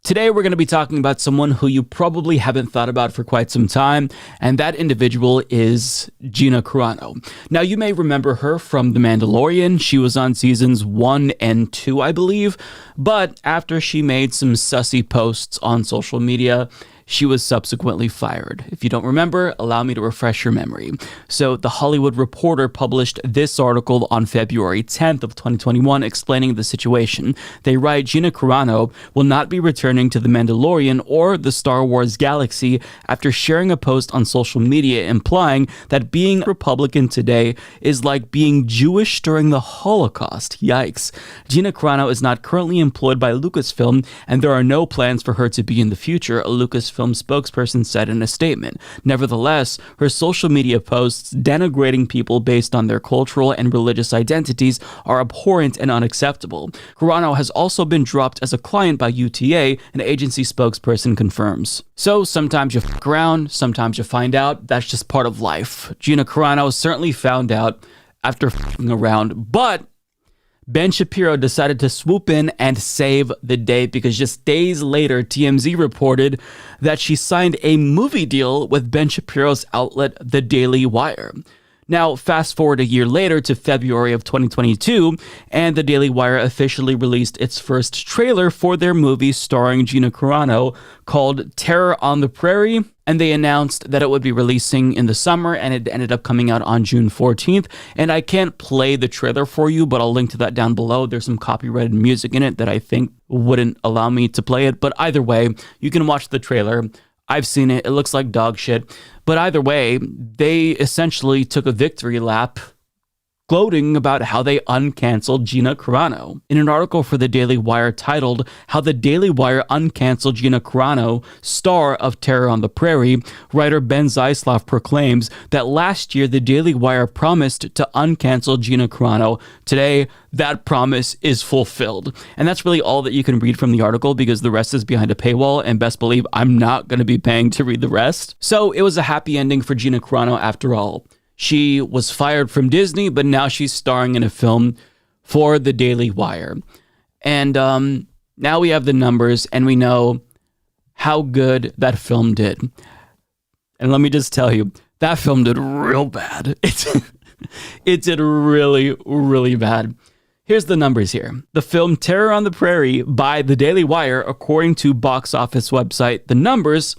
Today, we're going to be talking about someone who you probably haven't thought about for quite some time, and that individual is Gina Carano. Now, you may remember her from The Mandalorian. She was on seasons 1 and 2, I believe, but after she made some sussy posts on social media, she was subsequently fired. If you don't remember, allow me to refresh your memory. So The Hollywood Reporter published this article on February 10th of 2021 explaining the situation. They write, Gina Carano will not be returning to The Mandalorian or the Star Wars galaxy after sharing a post on social media implying that being Republican today is like being Jewish during the Holocaust. Yikes. Gina Carano is not currently employed by Lucasfilm, and there are no plans for her to be in the future, a Lucasfilm spokesperson said in a statement. Nevertheless, her social media posts denigrating people based on their cultural and religious identities are abhorrent and unacceptable. Carano has also been dropped as a client by UTA, an agency spokesperson confirms. So sometimes you fuck around, sometimes you find out. That's just part of life. Gina Carano certainly found out after fucking around, but Ben Shapiro decided to swoop in and save the day because just days later, TMZ reported that she signed a movie deal with Ben Shapiro's outlet, The Daily Wire. Now, fast forward a year later to February of 2022, and The Daily Wire officially released its first trailer for their movie starring Gina Carano called Terror on the Prairie, and they announced that it would be releasing in the summer, and it ended up coming out on June 14th. And I can't play the trailer for you, but I'll link to that down below. There's some copyrighted music in it that I think wouldn't allow me to play it, but either way, you can watch the trailer. I've seen it. It looks like dog shit. But either way, they essentially took a victory lap gloating about how they uncanceled Gina Carano. In an article for The Daily Wire titled, How the Daily Wire Uncanceled Gina Carano, Star of Terror on the Prairie, writer Ben Zeislav proclaims that last year The Daily Wire promised to uncancel Gina Carano. Today, that promise is fulfilled. And that's really all that you can read from the article because the rest is behind a paywall, and best believe I'm not going to be paying to read the rest. So it was a happy ending for Gina Carano after all. She was fired from Disney, but now she's starring in a film for The Daily Wire. And now we have the numbers, and we know how good that film did. And let me just tell you, that film did real bad. It did really, really bad. Here's the numbers here. The film Terror on the Prairie by The Daily Wire, according to box office website The Numbers,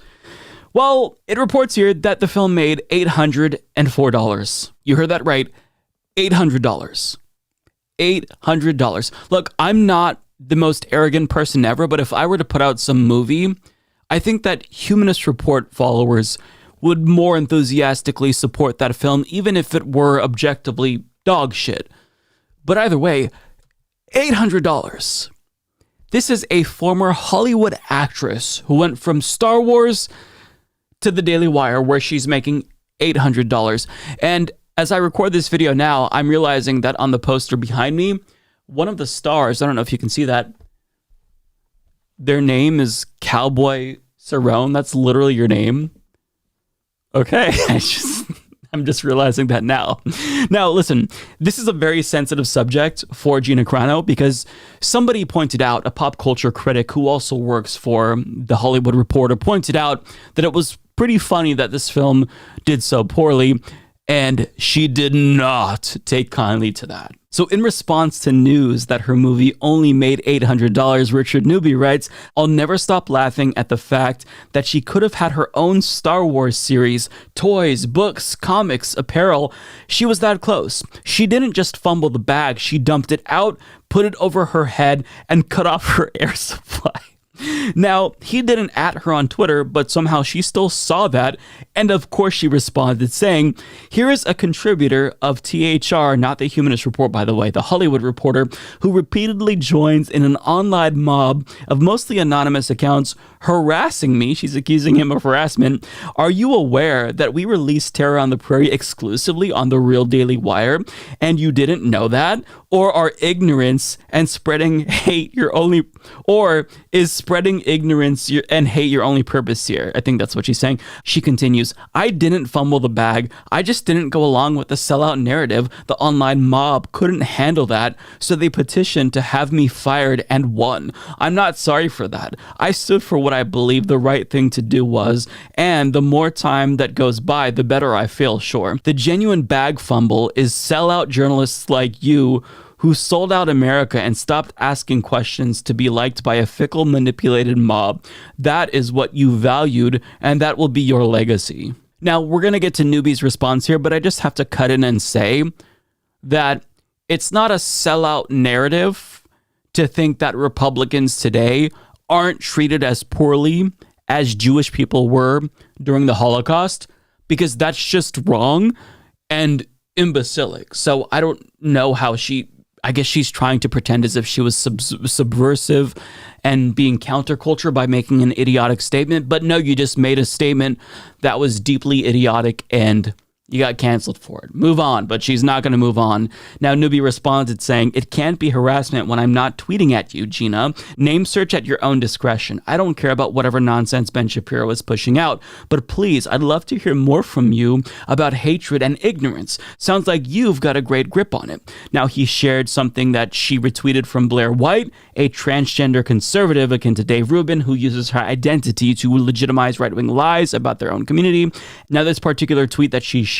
well, it reports here that the film made $804. You heard that right. $800. $800. Look, I'm not the most arrogant person ever, but if I were to put out some movie, I think that Humanist Report followers would more enthusiastically support that film, even if it were objectively dog shit. But either way, $800. This is a former Hollywood actress who went from Star Wars to The Daily Wire, where she's making $800. And as I record this video now, I'm realizing that on the poster behind me, one of the stars, I don't know if you can see that, their name is Cowboy Cerrone. That's literally your name. Okay, I'm just realizing that now. Now, listen, this is a very sensitive subject for Gina Carano because somebody pointed out, a pop culture critic who also works for The Hollywood Reporter, pointed out that it was pretty funny that this film did so poorly, and she did not take kindly to that. So in response to news that her movie only made $800, Richard Newby writes, I'll never stop laughing at the fact that she could have had her own Star Wars series, toys, books, comics, apparel. She was that close. She didn't just fumble the bag, she dumped it out, put it over her head, and cut off her air supply. Now, he didn't at her on Twitter, but somehow she still saw that, and of course she responded saying, here is a contributor of THR, not the Humanist Report, by the way, the Hollywood Reporter, who repeatedly joins in an online mob of mostly anonymous accounts harassing me. She's accusing him of harassment. Are you aware that we released Terror on the Prairie exclusively on The Real Daily Wire, and you didn't know that? Or are ignorance and spreading hate your only, or is spreading ignorance and hate your only purpose here. I think that's what she's saying. She continues, I didn't fumble the bag. I just didn't go along with the sellout narrative. The online mob couldn't handle that, so they petitioned to have me fired and won. I'm not sorry for that. I stood for what I believe the right thing to do was, and the more time that goes by, the better I feel, sure. The genuine bag fumble is sellout journalists like you who sold out America and stopped asking questions to be liked by a fickle, manipulated mob. That is what you valued, and that will be your legacy. Now, we're going to get to Newbie's response here, but I just have to cut in and say that it's not a sellout narrative to think that Republicans today aren't treated as poorly as Jewish people were during the Holocaust, because that's just wrong and imbecilic. So I don't know how I guess she's trying to pretend as if she was subversive and being counterculture by making an idiotic statement. But no, you just made a statement that was deeply idiotic and you got canceled for it. Move on, but she's not going to move on. Now, Newbie responded saying, it can't be harassment when I'm not tweeting at you, Gina. Name search at your own discretion. I don't care about whatever nonsense Ben Shapiro is pushing out, but please, I'd love to hear more from you about hatred and ignorance. Sounds like you've got a great grip on it. Now, he shared something that she retweeted from Blair White, a transgender conservative akin to Dave Rubin, who uses her identity to legitimize right-wing lies about their own community. Now, this particular tweet that she shared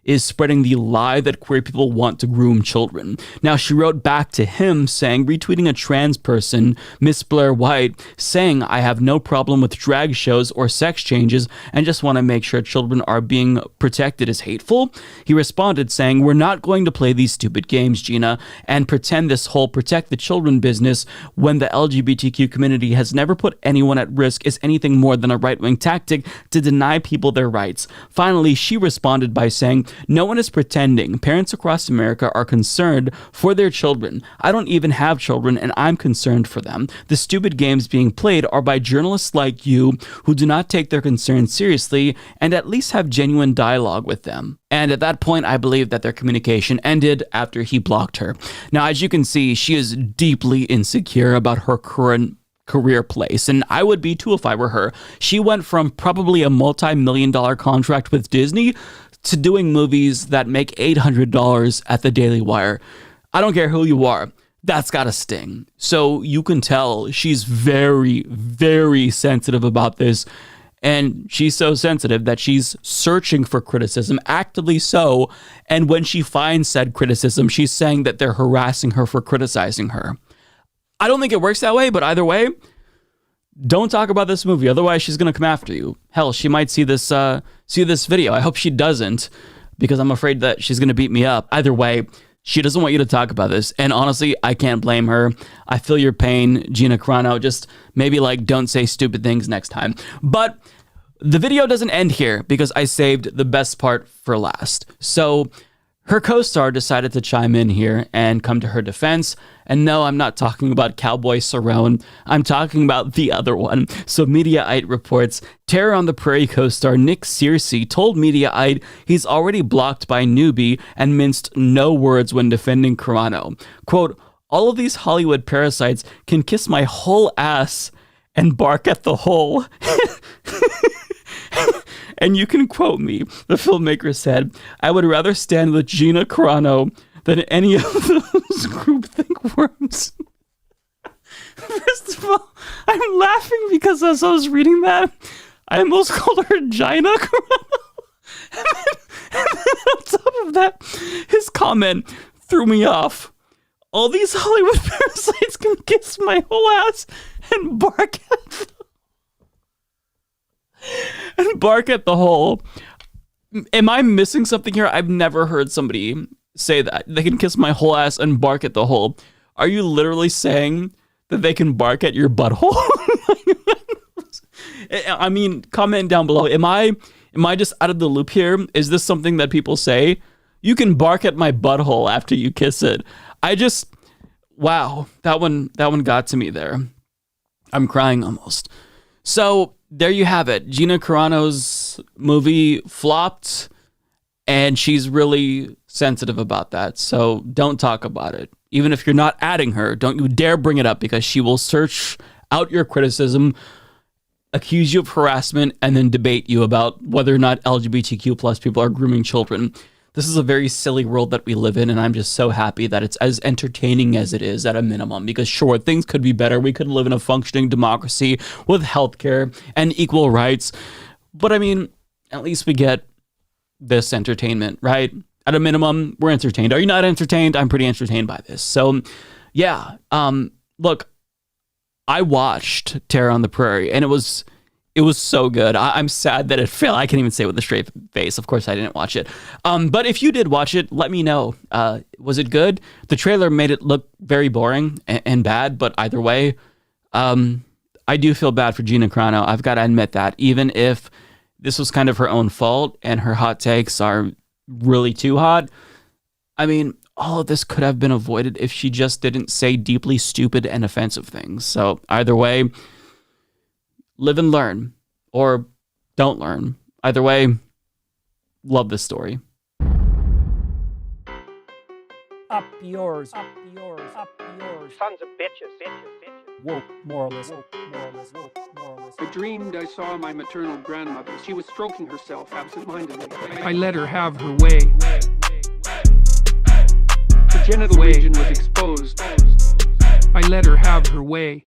is spreading the lie that queer people want to groom children. Now, she wrote back to him saying, retweeting a trans person, Miss Blair White, saying, I have no problem with drag shows or sex changes and just want to make sure children are being protected is hateful. He responded saying, we're not going to play these stupid games, Gina, and pretend this whole protect the children business when the LGBTQ community has never put anyone at risk is anything more than a right-wing tactic to deny people their rights. Finally, she responded by saying, no one is pretending. Parents across America are concerned for their children. I don't even have children, and I'm concerned for them. The stupid games being played are by journalists like you who do not take their concerns seriously and at least have genuine dialogue with them. And at that point, I believe that their communication ended after he blocked her. Now, as you can see, she is deeply insecure about her current career place, and I would be too if I were her. She went from probably a multi-million-dollar contract with Disney to doing movies that make $800 at the Daily Wire. I don't care who you are. That's got to sting. So you can tell she's very, very sensitive about this. And she's so sensitive that she's searching for criticism, actively so. And when she finds said criticism, she's saying that they're harassing her for criticizing her. I don't think it works that way, but either way, don't talk about this movie. Otherwise, she's going to come after you. Hell, she might see this video. I hope she doesn't, because I'm afraid that she's going to beat me up. Either way, she doesn't want you to talk about this. And honestly, I can't blame her. I feel your pain, Gina Carano. Just maybe don't say stupid things next time. But the video doesn't end here because I saved the best part for last. So her co-star decided to chime in here and come to her defense. And no, I'm not talking about Cowboy Cerrone. I'm talking about the other one. So Mediaite reports, Terror on the Prairie co-star Nick Searcy told Mediaite he's already blocked by Newbie and minced no words when defending Carano. Quote, all of these Hollywood parasites can kiss my whole ass and bark at the hole. And you can quote me, the filmmaker said, I would rather stand with Gina Carano than any of those groupthink worms. First of all, I'm laughing because as I was reading that, I almost called her Gina Carano. And then on top of that, his comment threw me off. All these Hollywood parasites can kiss my whole ass and bark at the hole. Am I missing something here? I've never heard somebody say that. They can kiss my whole ass and bark at the hole. Are you literally saying that they can bark at your butthole? I mean, comment down below. Am I just out of the loop here? Is this something that people say? You can bark at my butthole after you kiss it. Wow, that one got to me there. I'm crying almost. So there you have it. Gina Carano's movie flopped, and she's really sensitive about that. So don't talk about it. Even if you're not adding her, don't you dare bring it up, because she will search out your criticism, accuse you of harassment, and then debate you about whether or not LGBTQ plus people are grooming children. This is a very silly world that we live in, and I'm just so happy that it's as entertaining as it is at a minimum, because sure, things could be better. We could live in a functioning democracy with healthcare and equal rights, but I mean, at least we get this entertainment, right? At a minimum, we're entertained. Are you not entertained? I'm pretty entertained by this. So yeah, look, I watched Terror on the Prairie, and it was so good. I'm sad that it failed. I can't even say it with a straight face. Of course, I didn't watch it. But if you did watch it, let me know. Was it good? The trailer made it look very boring and bad, but either way, I do feel bad for Gina Carano. I've got to admit that, even if this was kind of her own fault and her hot takes are really too hot. I mean, all of this could have been avoided if she just didn't say deeply stupid and offensive things. So either way, live and learn, or don't learn. Either way, love this story. Up yours, up yours, up yours. Sons of bitches. Woke moralist, woke moralist, woke moralist. I dreamed I saw my maternal grandmother. She was stroking herself absent-mindedly. I let her have her way. Her genital region was exposed. I let her have her way.